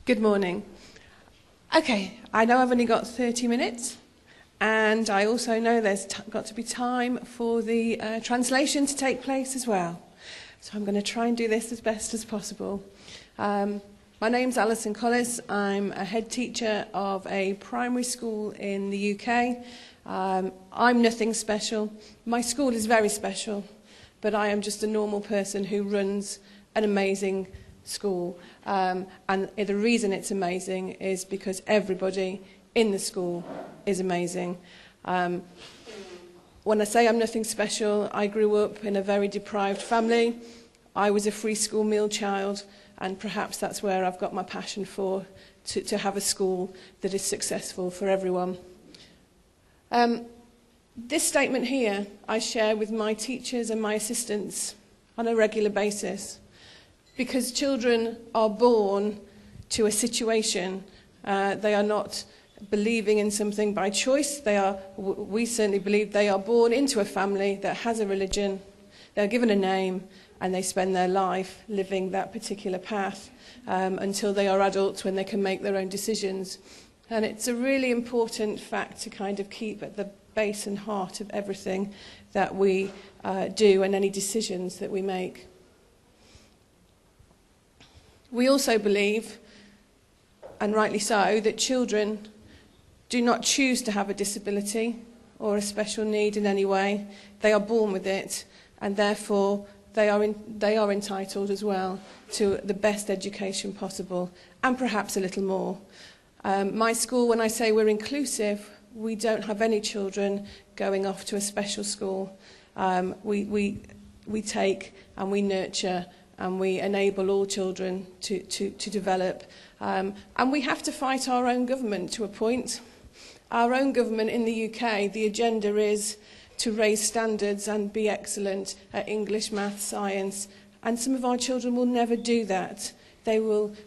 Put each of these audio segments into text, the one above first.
Good morning. Okay, I know I've only got 30 minutes, and I also know there's got to be time for the translation to take place as well. So I'm going to try and do this as best as possible. My name's Allison Collis. I'm a head teacher of a primary school in the UK. I'm nothing special. My school is very special, but I am just a normal person who runs an amazing school. And the reason it's amazing is because everybody in the school is amazing. When I say I'm nothing special, I grew up in a very deprived family. I was a free school meal child, and perhaps that's where I've got my passion for, to have a school that is successful for everyone. This statement here I share with my teachers and my assistants on a regular basis, because children are born to a situation. They are not believing in something by choice. We certainly believe they are born into a family that has a religion. They're given a name, and they spend their life living that particular path until they are adults, when they can make their own decisions. And it's a really important fact to kind of keep at the base and heart of everything that we do and any decisions that we make. We also believe, and rightly so, that children do not choose to have a disability or a special need in any way. They are born with it, and therefore they are entitled as well to the best education possible, and perhaps a little more. My school, when I say we're inclusive, we don't have any children going off to a special school. We take and we nurture and we enable all children to develop. And we have to fight our own government to a point. Our own government in the UK, the agenda is to raise standards and be excellent at English, maths, science. And some of our children will never do that.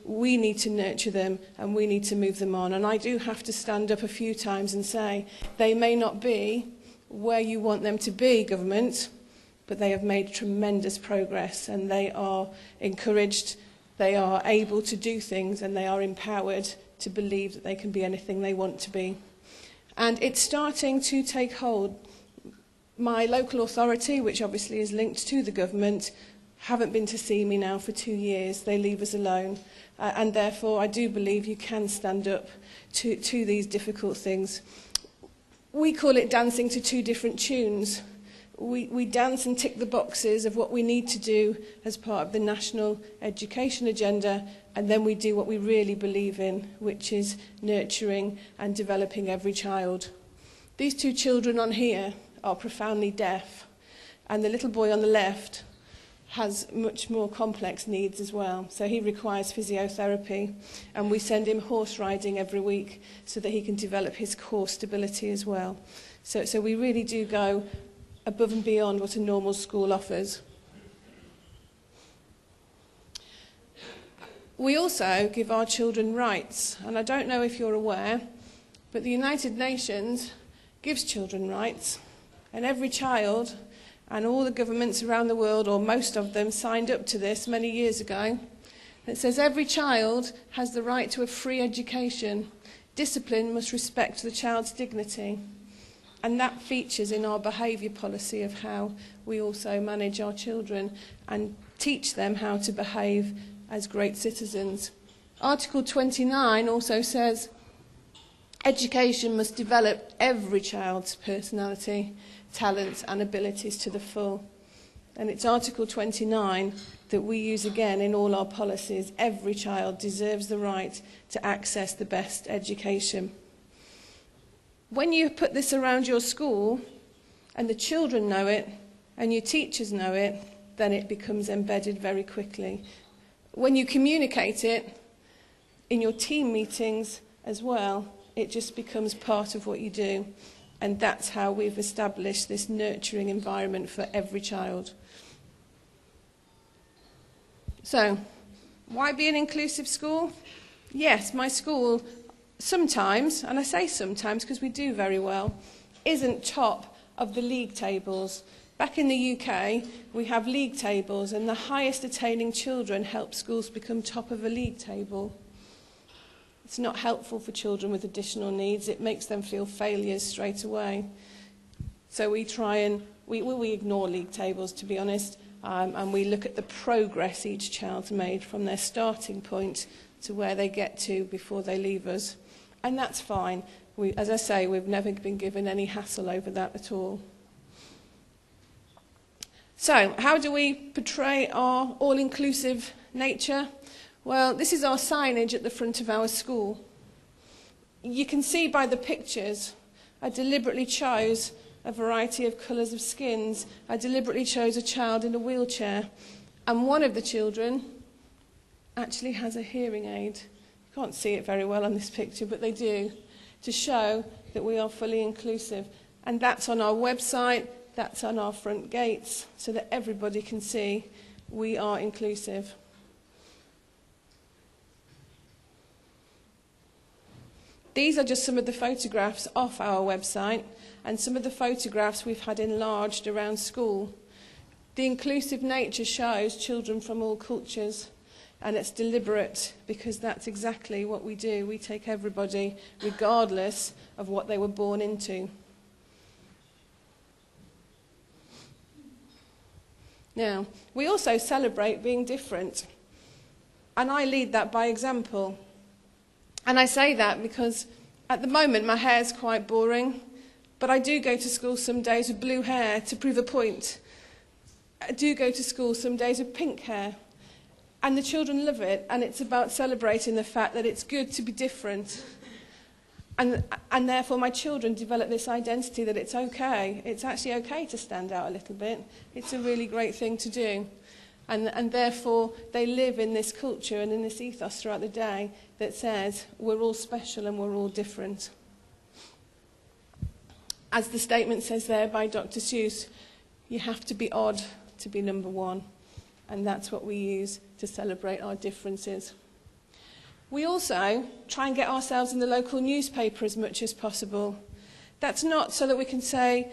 We need to nurture them, and we need to move them on. And I do have to stand up a few times and say, they may not be where you want them to be, government, but they have made tremendous progress, and they are encouraged, they are able to do things, and they are empowered to believe that they can be anything they want to be. And it's starting to take hold. My local authority, which obviously is linked to the government, haven't been to see me now for 2 years. They leave us alone. And therefore, I do believe you can stand up to these difficult things. We call it dancing to two different tunes. We dance and tick the boxes of what we need to do as part of the national education agenda, and then we do what we really believe in, which is nurturing and developing every child. These two children on here are profoundly deaf, and the little boy on the left has much more complex needs as well. So he requires physiotherapy, and we send him horse riding every week so that he can develop his core stability as well. So we really do go above and beyond what a normal school offers. We also give our children rights, and I don't know if you're aware, but the United Nations gives children rights, and every child, and all the governments around the world, or most of them, signed up to this many years ago. It says every child has the right to a free education. Discipline must respect the child's dignity. And that features in our behaviour policy of how we also manage our children and teach them how to behave as great citizens. Article 29 also says education must develop every child's personality, talents and abilities to the full. And it's Article 29 that we use again in all our policies. Every child deserves the right to access the best education. When you put this around your school, and the children know it, and your teachers know it, then it becomes embedded very quickly. When you communicate it in your team meetings as well, it just becomes part of what you do. And that's how we've established this nurturing environment for every child. So, why be an inclusive school? Yes, my school sometimes, and I say sometimes because we do very well, isn't top of the league tables. Back in the UK, we have league tables, and the highest attaining children help schools become top of a league table. It's not helpful for children with additional needs. It makes them feel failures straight away. So we try and, we ignore league tables, to be honest, and we look at the progress each child's made from their starting point to where they get to before they leave us. And that's fine. As I say, we've never been given any hassle over that at all. So, how do we portray our all-inclusive nature? Well, this is our signage at the front of our school. You can see by the pictures, I deliberately chose a variety of colours of skins. I deliberately chose a child in a wheelchair. And one of the children actually has a hearing aid. You can't see it very well on this picture, but they do, to show that we are fully inclusive. And that's on our website, that's on our front gates, so that everybody can see we are inclusive. These are just some of the photographs off our website, and some of the photographs we've had enlarged around school. The inclusive nature shows children from all cultures, and it's deliberate because that's exactly what we do. We take everybody regardless of what they were born into. Now, we also celebrate being different, and I lead that by example. And I say that because at the moment my hair's quite boring, but I do go to school some days with blue hair to prove a point. I do go to school some days with pink hair, and the children love it, and it's about celebrating the fact that it's good to be different. And therefore my children develop this identity that it's okay. It's actually okay to stand out a little bit. It's a really great thing to do. And therefore they live in this culture and in this ethos throughout the day that says we're all special and we're all different. As the statement says there by Dr. Seuss, you have to be odd to be number one. And that's what we use to celebrate our differences. We also try and get ourselves in the local newspaper as much as possible. That's not so that we can say,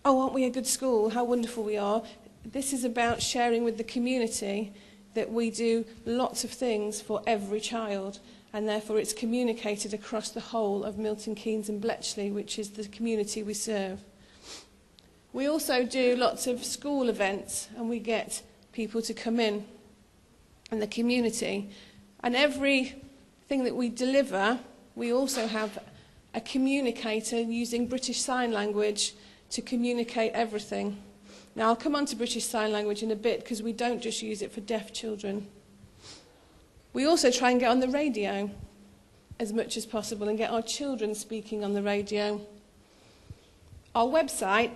oh, aren't we a good school, how wonderful we are. This is about sharing with the community that we do lots of things for every child, and therefore it's communicated across the whole of Milton Keynes and Bletchley, which is the community we serve. We also do lots of school events, and we get people to come in and the community. And everything that we deliver, we also have a communicator using British Sign Language to communicate everything. Now, I'll come on to British Sign Language in a bit because we don't just use it for deaf children. We also try and get on the radio as much as possible and get our children speaking on the radio. Our website,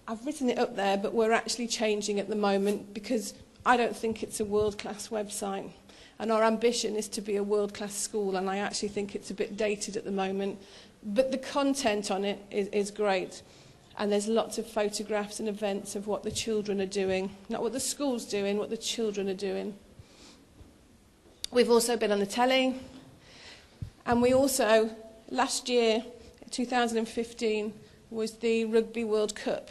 I've written it up there, but we're actually changing at the moment because I don't think it's a world-class website. And our ambition is to be a world-class school, and I actually think it's a bit dated at the moment. But the content on it is great. And there's lots of photographs and events of what the children are doing. Not what the school's doing, what the children are doing. We've also been on the telly. And we also, last year, 2015, was the Rugby World Cup.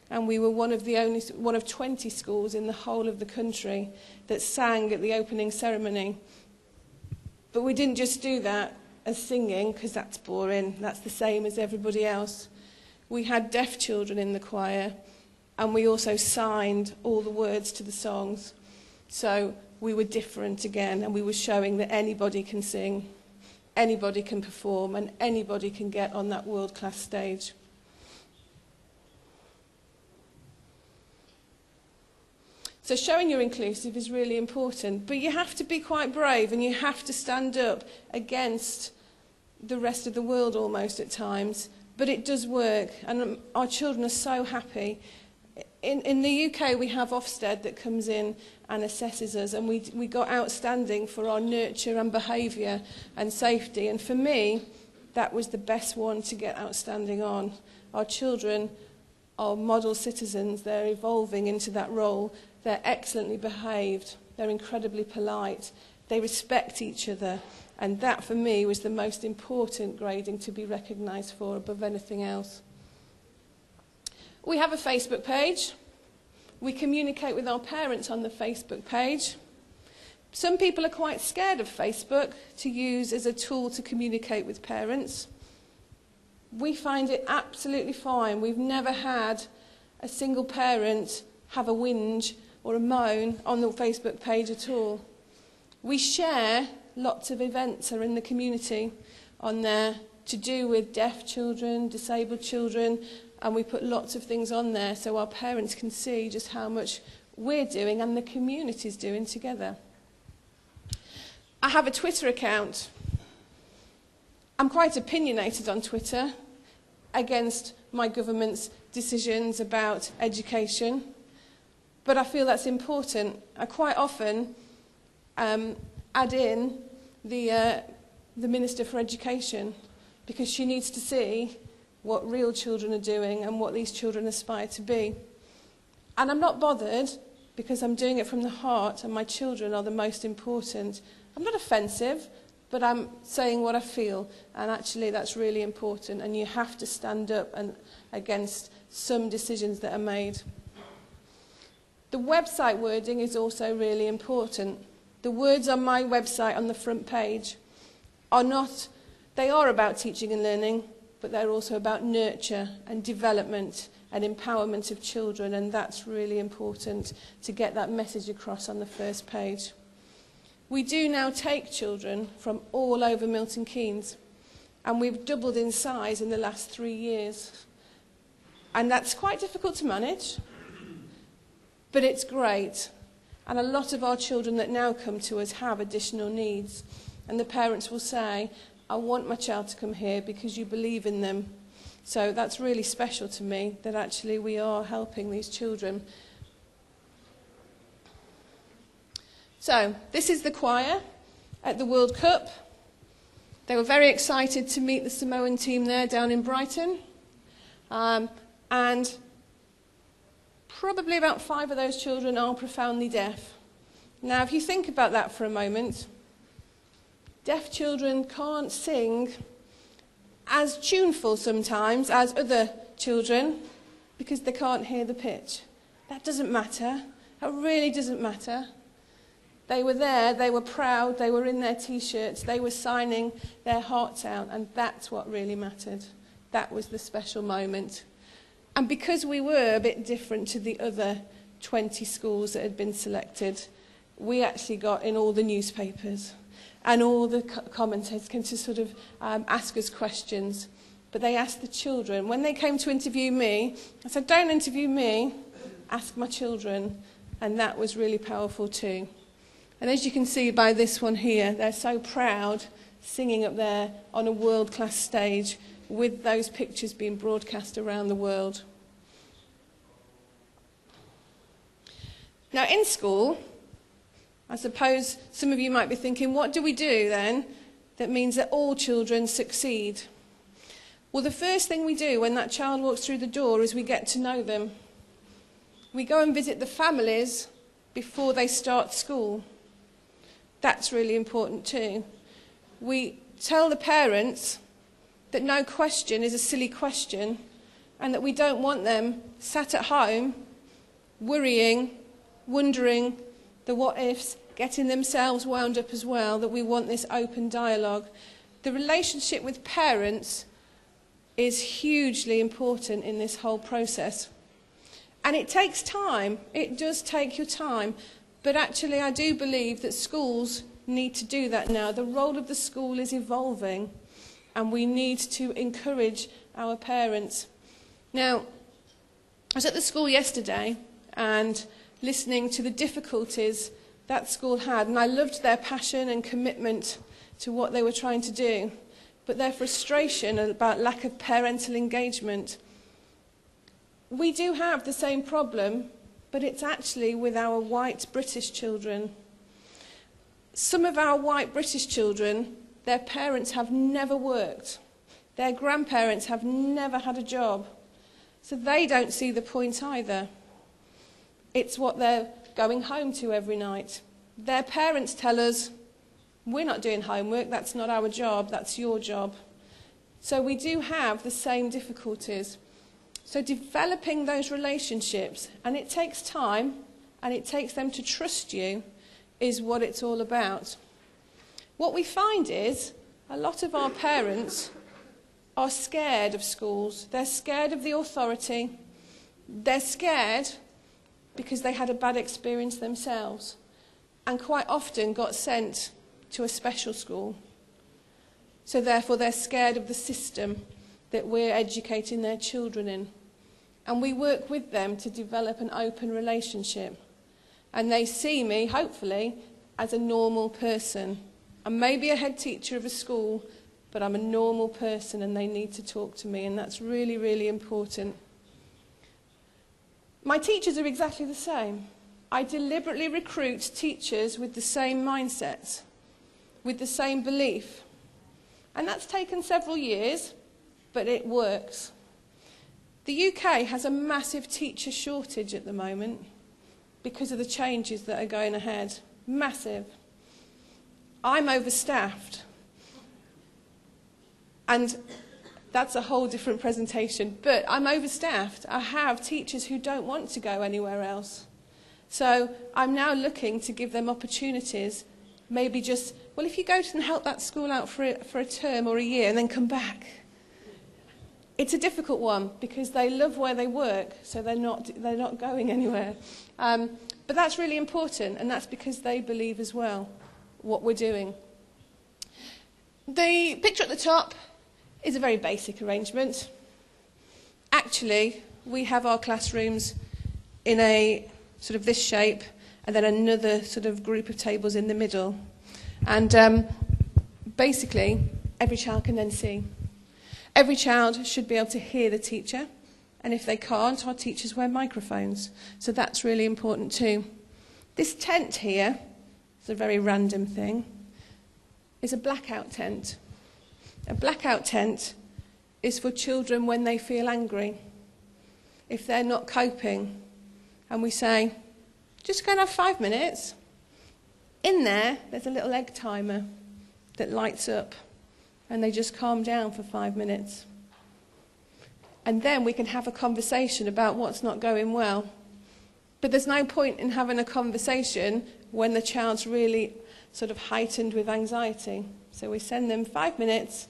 And we were one of 20 schools in the whole of the country that sang at the opening ceremony. But we didn't just do that as singing, because that's boring. That's the same as everybody else. We had deaf children in the choir, and we also signed all the words to the songs. So we were different again, and we were showing that anybody can sing, anybody can perform, and anybody can get on that world-class stage. So showing you're inclusive is really important, but you have to be quite brave, and you have to stand up against the rest of the world almost at times. But it does work, and our children are so happy. In the UK, we have Ofsted that comes in and assesses us, and we got outstanding for our nurture and behaviour and safety. And for me, that was the best one to get outstanding on. Our children are model citizens. They're evolving into that role. They're excellently behaved. They're incredibly polite. They respect each other. And that, for me, was the most important grading to be recognised for above anything else. We have a Facebook page. We communicate with our parents on the Facebook page. Some people are quite scared of Facebook to use as a tool to communicate with parents. We find it absolutely fine. We've never had a single parent have a whinge or a moan on the Facebook page at all. We share lots of events that are in the community on there to do with deaf children, disabled children, and we put lots of things on there so our parents can see just how much we're doing and the community's doing together. I have a Twitter account. I'm quite opinionated on Twitter against my government's decisions about education, but I feel that's important. I quite often add in the Minister for Education because she needs to see what real children are doing and what these children aspire to be. And I'm not bothered because I'm doing it from the heart and my children are the most important. I'm not offensive, but I'm saying what I feel, and actually that's really important, and you have to stand up against some decisions that are made. The website wording is also really important. The words on my website on the front page they are about teaching and learning, but they're also about nurture and development and empowerment of children, and that's really important to get that message across on the first page. We do now take children from all over Milton Keynes, and we've doubled in size in the last 3 years. And that's quite difficult to manage, but it's great. And a lot of our children that now come to us have additional needs. And the parents will say, I want my child to come here because you believe in them. So that's really special to me, that actually we are helping these children. So, this is the choir at the World Cup. They were very excited to meet the Samoan team there down in Brighton. And probably about 5 of those children are profoundly deaf. Now, if you think about that for a moment, deaf children can't sing as tuneful sometimes as other children because they can't hear the pitch. That doesn't matter. That really doesn't matter. They were there, they were proud, they were in their T-shirts, they were signing their hearts out, and that's what really mattered. That was the special moment. And because we were a bit different to the other 20 schools that had been selected, we actually got in all the newspapers, and all the commentators came to sort of ask us questions. But they asked the children. When they came to interview me, I said, don't interview me, ask my children. And that was really powerful too. And as you can see by this one here, they're so proud singing up there on a world-class stage with those pictures being broadcast around the world. Now in school, I suppose some of you might be thinking, what do we do then that means that all children succeed? Well, the first thing we do when that child walks through the door is we get to know them. We go and visit the families before they start school. That's really important too. We tell the parents that no question is a silly question and that we don't want them sat at home worrying, wondering the what-ifs, getting themselves wound up as well, that we want this open dialogue. The relationship with parents is hugely important in this whole process. And it takes time. It does take your time. But actually, I do believe that schools need to do that now. The role of the school is evolving, and we need to encourage our parents. Now, I was at the school yesterday and listening to the difficulties that school had, and I loved their passion and commitment to what they were trying to do, but their frustration about lack of parental engagement. We do have the same problem, but it's actually with our white British children. Some of our white British children, their parents have never worked. Their grandparents have never had a job. So they don't see the point either. It's what they're going home to every night. Their parents tell us, we're not doing homework, that's not our job, that's your job. So we do have the same difficulties. So developing those relationships, and it takes time, and it takes them to trust you, is what it's all about. What we find is a lot of our parents are scared of schools. They're scared of the authority. They're scared because they had a bad experience themselves and quite often got sent to a special school. So therefore they're scared of the system that we're educating their children in. And we work with them to develop an open relationship. And they see me, hopefully, as a normal person. I'm maybe a head teacher of a school, but I'm a normal person and they need to talk to me, and that's really, really important. My teachers are exactly the same. I deliberately recruit teachers with the same mindset, with the same belief. And that's taken several years, but it works. The UK has a massive teacher shortage at the moment because of the changes that are going ahead. Massive. I'm overstaffed. And that's a whole different presentation. But I'm overstaffed. I have teachers who don't want to go anywhere else. So I'm now looking to give them opportunities. Maybe just, well, if you go and help that school out for a term or a year and then come back. It's a difficult one because they love where they work, so they're not going anywhere. But that's really important, and that's because they believe as well what we're doing. The picture at the top is a very basic arrangement. Actually, we have our classrooms in a sort of this shape, and then another sort of group of tables in the middle. And basically, every child can then see. Every child should be able to hear the teacher, and if they can't, our teachers wear microphones. So that's really important too. This tent here, it's a very random thing, is a blackout tent. A blackout tent is for children when they feel angry, if they're not coping. And we say, just go and have 5 minutes. In there, there's a little egg timer that lights up. And they just calm down for 5 minutes. And then we can have a conversation about what's not going well. But there's no point in having a conversation when the child's really sort of heightened with anxiety. So we send them 5 minutes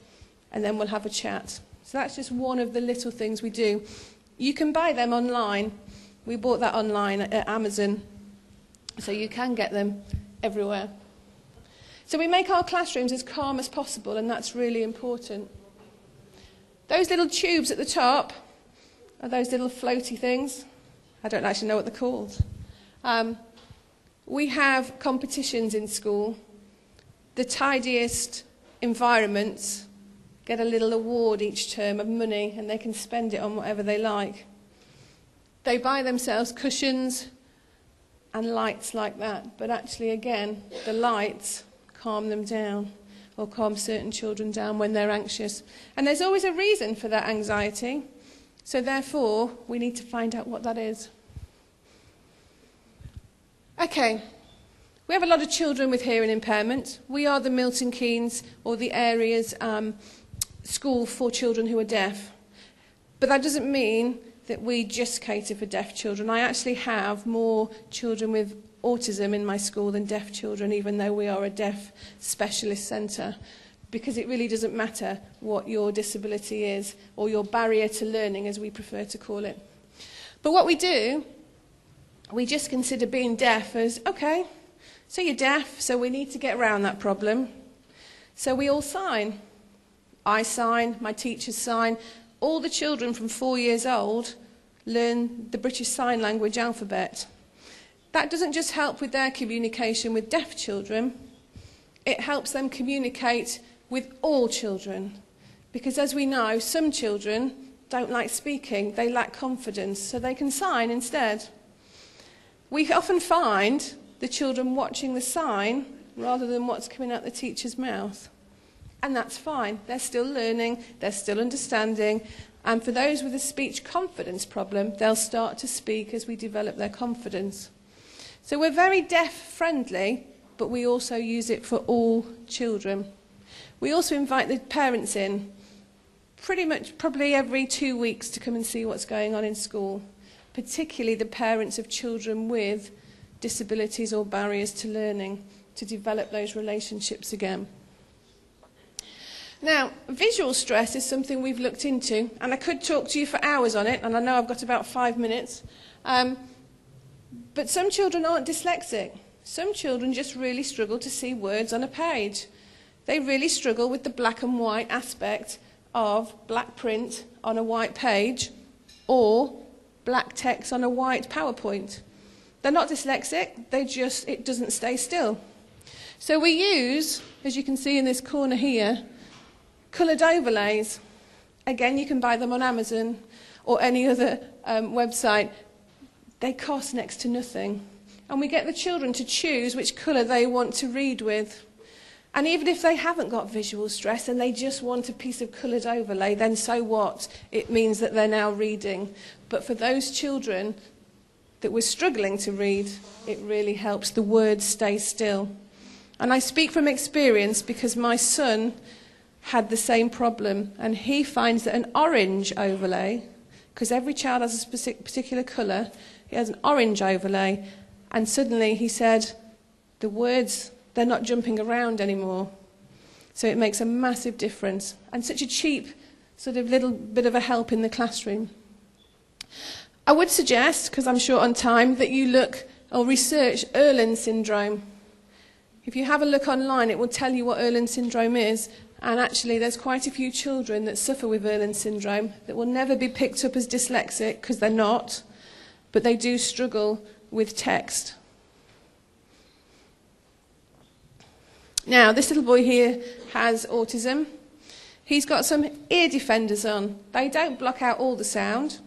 and then we'll have a chat. So that's just one of the little things we do. You can buy them online. We bought that online at Amazon. So you can get them everywhere. So we make our classrooms as calm as possible, and that's really important. Those little tubes at the top are those little floaty things. I don't actually know what they're called. We have competitions in school. The tidiest environments get a little award each term of money, and they can spend it on whatever they like. They buy themselves cushions and lights like that, but actually, again, the lights calm them down, or calm certain children down when they're anxious. And there's always a reason for that anxiety, so therefore we need to find out what that is. Okay, we have a lot of children with hearing impairment. We are the Milton Keynes, or the area's school for children who are deaf. But that doesn't mean that we just cater for deaf children. I actually have more children with autism in my school than deaf children, even though we are a deaf specialist centre, because it really doesn't matter what your disability is, or your barrier to learning, as we prefer to call it. But what we do, we just consider being deaf as, okay, so you're deaf, so we need to get around that problem. So we all sign. I sign, my teachers sign. All the children from 4 years old learn the British Sign Language alphabet. That doesn't just help with their communication with deaf children, it helps them communicate with all children. Because as we know, some children don't like speaking, they lack confidence, so they can sign instead. We often find the children watching the sign rather than what's coming out the teacher's mouth. And that's fine. They're still learning, they're still understanding, and for those with a speech confidence problem, they'll start to speak as we develop their confidence. So we're very deaf-friendly, but we also use it for all children. We also invite the parents in, probably every 2 weeks, to come and see what's going on in school, particularly the parents of children with disabilities or barriers to learning, to develop those relationships again. Now, visual stress is something we've looked into, and I could talk to you for hours on it, and I know I've got about 5 minutes. But some children aren't dyslexic. Some children just really struggle to see words on a page. They really struggle with the black and white aspect of black print on a white page or black text on a white PowerPoint. They're not dyslexic, it doesn't stay still. So we use, as you can see in this corner here, coloured overlays. Again, you can buy them on Amazon or any other website. They cost next to nothing. And we get the children to choose which colour they want to read with. And even if they haven't got visual stress and they just want a piece of coloured overlay, then so what? It means that they're now reading. But for those children that were struggling to read, it really helps the words stay still. And I speak from experience because my son had the same problem, and he finds that an orange overlay, because every child has a particular colour, he has an orange overlay, and suddenly he said, the words, they're not jumping around anymore. So it makes a massive difference, and such a cheap sort of little bit of a help in the classroom. I would suggest, because I'm short on time, that you look or research Erland syndrome. If you have a look online, it will tell you what Erland syndrome is, and actually there's quite a few children that suffer with Erland syndrome that will never be picked up as dyslexic, because they're not, but they do struggle with text. Now, this little boy here has autism. He's got some ear defenders on. They don't block out all the sound,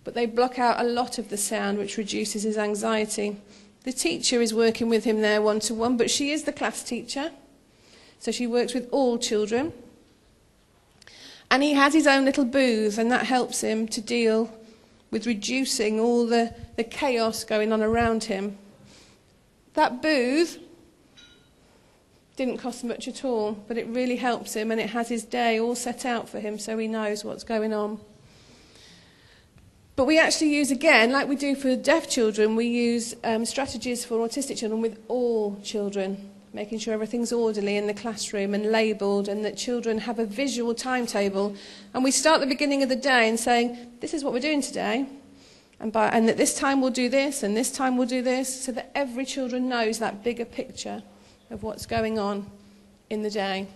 but they block out a lot of the sound, which reduces his anxiety. The teacher is working with him there one-to-one, but she is the class teacher, so she works with all children. And he has his own little booth, and that helps him to deal with reducing all the chaos going on around him. That booth didn't cost much at all, but it really helps him, and it has his day all set out for him so he knows what's going on. But we actually use, again, like we do for deaf children, we use strategies for autistic children with all children, making sure everything's orderly in the classroom and labelled, and that children have a visual timetable. And we start at the beginning of the day and saying, this is what we're doing today, and that this time we'll do this, and this time we'll do this, so that every children knows that bigger picture of what's going on in the day.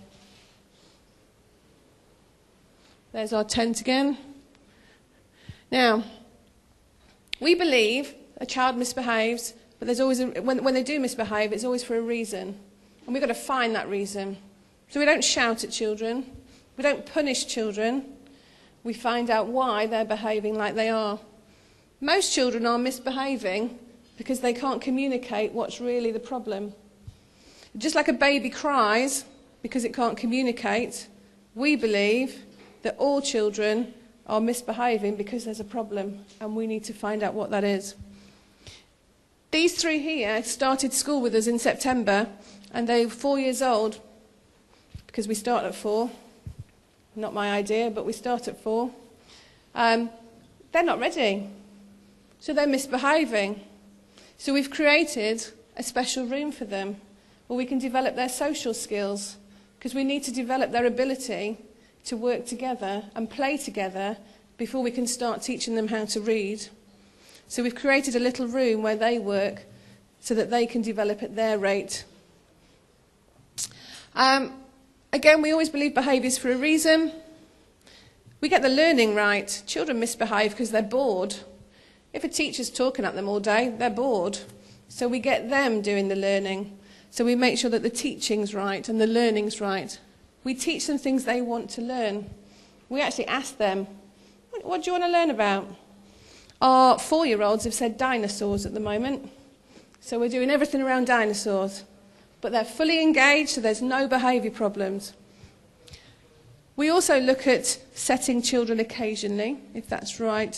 There's our tent again. Now, we believe a child misbehaves, but there's always when they do misbehave, it's always for a reason. And we've got to find that reason. So we don't shout at children. We don't punish children. We find out why they're behaving like they are. Most children are misbehaving because they can't communicate what's really the problem. Just like a baby cries because it can't communicate, we believe that all children are misbehaving because there's a problem, and we need to find out what that is. These three here started school with us in September, and they're 4 years old, because we start at 4. Not my idea, but we start at 4. They're not ready, so they're misbehaving. So we've created a special room for them where we can develop their social skills, because we need to develop their ability to work together and play together before we can start teaching them how to read. So we've created a little room where they work so that they can develop at their rate. Again, we always believe behaviour is for a reason. We get the learning right. Children misbehave because they're bored. If a teacher's talking at them all day, they're bored. So we get them doing the learning. So we make sure that the teaching's right and the learning's right. We teach them things they want to learn. We actually ask them, what do you want to learn about? Our 4-year-olds have said dinosaurs at the moment. So we're doing everything around dinosaurs. But they're fully engaged, so there's no behaviour problems. We also look at setting children occasionally, if that's right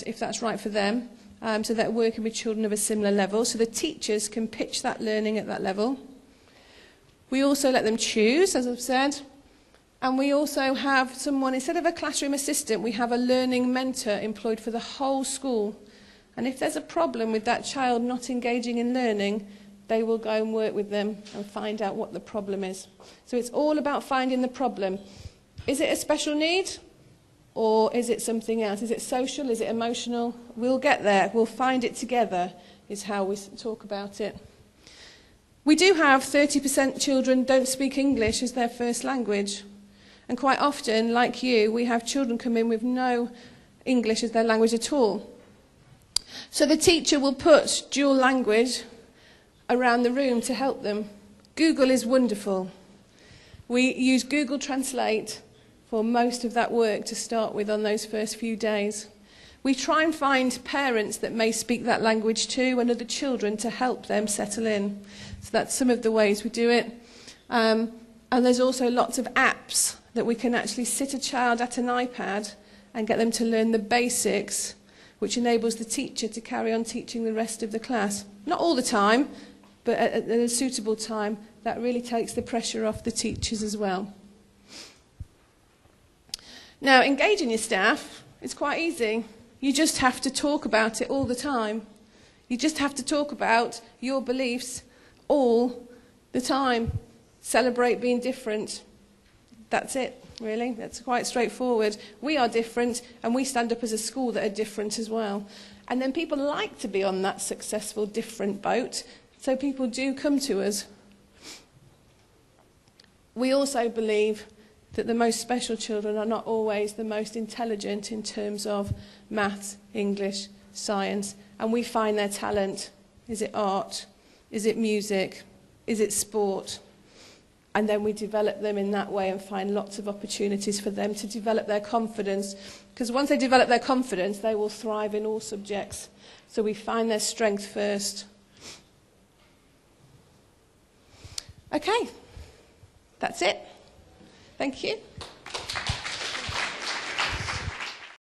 for them, so they're working with children of a similar level, so the teachers can pitch that learning at that level. We also let them choose, as I've said. And we also have someone, instead of a classroom assistant, we have a learning mentor employed for the whole school. And if there's a problem with that child not engaging in learning, they will go and work with them and find out what the problem is. So it's all about finding the problem. Is it a special need? Or is it something else? Is it social? Is it emotional? We'll get there. We'll find it together, is how we talk about it. We do have 30% children don't speak English as their first language. And quite often, like you, we have children come in with no English as their language at all. So the teacher will put dual language around the room to help them. Google is wonderful. We use Google Translate for most of that work to start with on those first few days. We try and find parents that may speak that language too and other children to help them settle in. So that's some of the ways we do it. And there's also lots of apps that we can actually sit a child at an iPad and get them to learn the basics, which enables the teacher to carry on teaching the rest of the class. Not all the time, but at a suitable time. That really takes the pressure off the teachers as well. Now, engaging your staff is quite easy. You just have to talk about it all the time. You just have to talk about your beliefs all the time. Celebrate being different. That's it, really. That's quite straightforward. We are different, and we stand up as a school that are different as well. And then people like to be on that successful different boat, so people do come to us. We also believe that the most special children are not always the most intelligent in terms of maths, English, science, and we find their talent. Is it art? Is it music? Is it sport? And then we develop them in that way and find lots of opportunities for them to develop their confidence. Because once they develop their confidence, they will thrive in all subjects. So we find their strength first. Okay, that's it. Thank you.